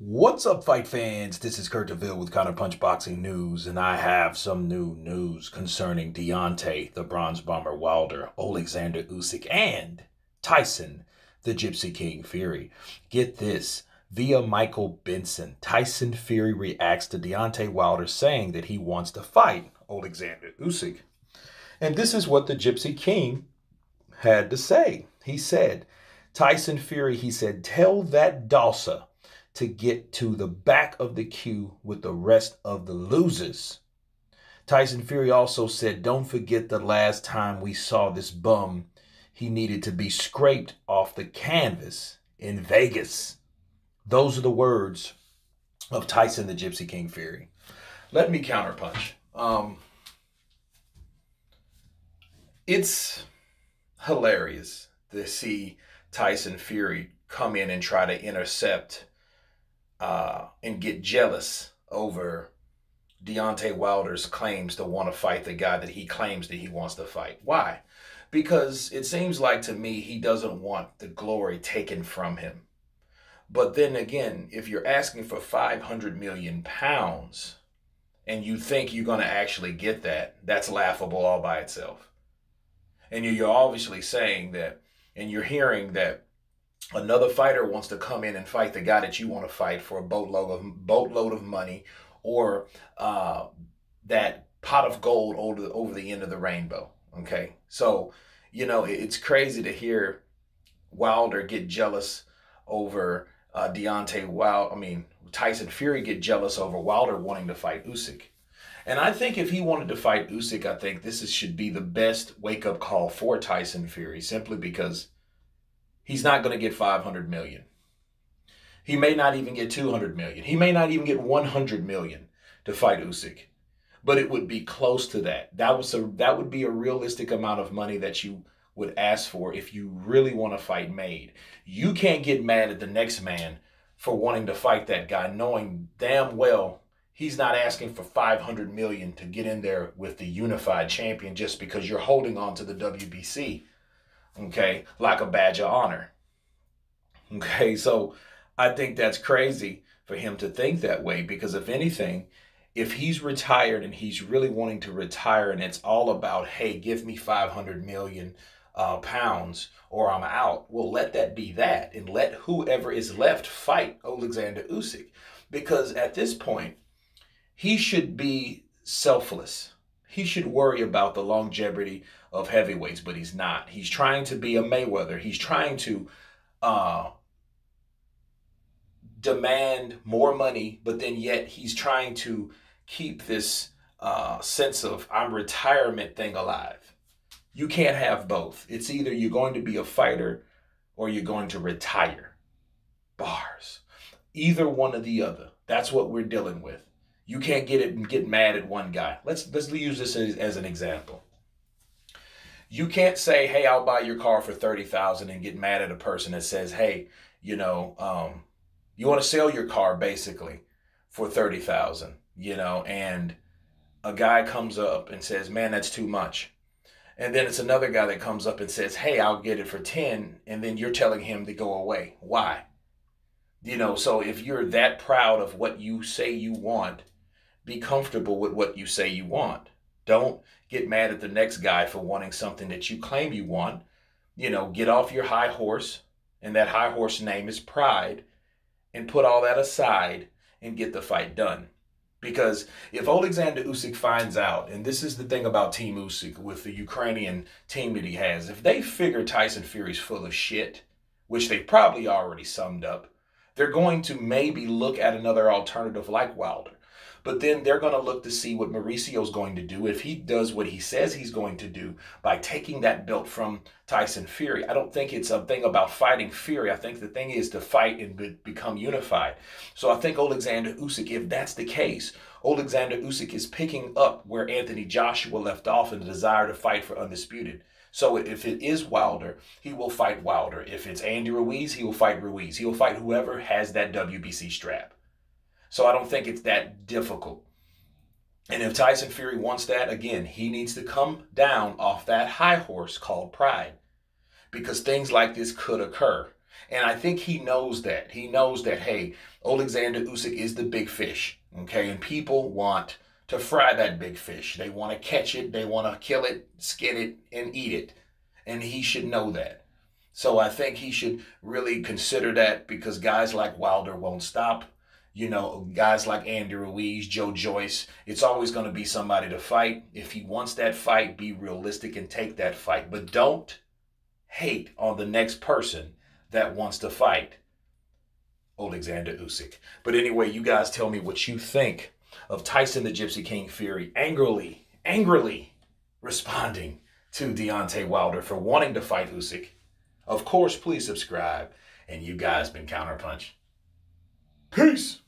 What's up, fight fans? This is Kurt DeVille with Counterpunch Boxing News, and I have some new news concerning Deontay, the Bronze Bomber Wilder, Oleksandr Usyk, and Tyson, the Gypsy King Fury. Get this. Via Michael Benson, Tyson Fury reacts to Deontay Wilder saying that he wants to fight Oleksandr Usyk. And this is what the Gypsy King had to say. He said, Tyson Fury, he said, tell that Dawsa to get to the back of the queue with the rest of the losers. Tyson Fury also said, don't forget the last time we saw this bum, he needed to be scraped off the canvas in Vegas. Those are the words of Tyson the Gypsy King Fury. Let me counterpunch. It's hilarious to see Tyson Fury come in and try to intercept and get jealous over Deontay Wilder's claims to want to fight the guy that he claims that he wants to fight. Why? Because it seems like to me he doesn't want the glory taken from him. But then again, if you're asking for 500 million pounds and you think you're going to actually get that, that's laughable all by itself. And you're obviously saying that, and you're hearing that another fighter wants to come in and fight the guy that you want to fight for a boatload of money, or that pot of gold over the end of the rainbow. Okay, so it's crazy to hear Wilder get jealous over Tyson Fury get jealous over Wilder wanting to fight Usyk. And I think if he wanted to fight Usyk, I think should be the best wake-up call for Tyson Fury, simply because he's not going to get 500 million. He may not even get 200 million. He may not even get 100 million to fight Usyk. But it would be close to that. That would be a realistic amount of money that you would ask for if you really want a fight made. You can't get mad at the next man for wanting to fight that guy, knowing damn well he's not asking for 500 million to get in there with the unified champion just because you're holding on to the WBC. Okay, like a badge of honor. Okay, so I think that's crazy for him to think that way, because if anything, if he's retired and he's really wanting to retire and it's all about, hey, give me 500 million pounds or I'm out, well, let that be that, and let whoever is left fight Oleksandr Usyk, because at this point, he should be selfless. He should worry about the longevity of heavyweights, but he's not. He's trying to be a Mayweather. He's trying to demand more money, but then yet he's trying to keep this sense of I'm retirement thing alive. You can't have both. It's either you're going to be a fighter or you're going to retire. Bars. Either one or the other. That's what we're dealing with. You can't get it and get mad at one guy. Let's use this as an example. You can't say, hey, I'll buy your car for $30,000 and get mad at a person that says, hey, you want to sell your car basically for $30,000, and a guy comes up and says, man, that's too much. And then it's another guy that comes up and says, hey, I'll get it for 10. And then you're telling him to go away. Why? So if you're that proud of what you say you want, be comfortable with what you say you want. Don't get mad at the next guy for wanting something that you claim you want. Get off your high horse, and that high horse name is pride, and put all that aside and get the fight done. Because if Oleksandr Usyk finds out, and this is the thing about Team Usyk with the Ukrainian team that he has, if they figure Tyson Fury's full of shit, which they probably already summed up, they're going to maybe look at another alternative like Wilder. But then they're going to look to see what Mauricio's going to do if he does what he says he's going to do by taking that belt from Tyson Fury. I don't think it's a thing about fighting Fury. I think the thing is to fight and become unified. So I think Oleksandr Usyk, if that's the case, Oleksandr Usyk is picking up where Anthony Joshua left off in the desire to fight for undisputed. So if it is Wilder, he will fight Wilder. If it's Andy Ruiz, he will fight Ruiz. He will fight whoever has that WBC strap. So I don't think it's that difficult. And if Tyson Fury wants that, again, he needs to come down off that high horse called pride, because things like this could occur. And I think he knows that. He knows that, hey, Oleksandr Usyk is the big fish, okay? And people want to fry that big fish. They want to catch it, they want to kill it, skin it, and eat it. And he should know that. So I think he should really consider that, because guys like Wilder won't stop. You know, guys like Andy Ruiz, Joe Joyce, it's always going to be somebody to fight. If he wants that fight, be realistic and take that fight. But don't hate on the next person that wants to fight Oleksandr Usyk. But anyway, you guys tell me what you think of Tyson the Gypsy King Fury angrily responding to Deontay Wilder for wanting to fight Usyk. Of course, please subscribe. And you guys been Counterpunch. Peace.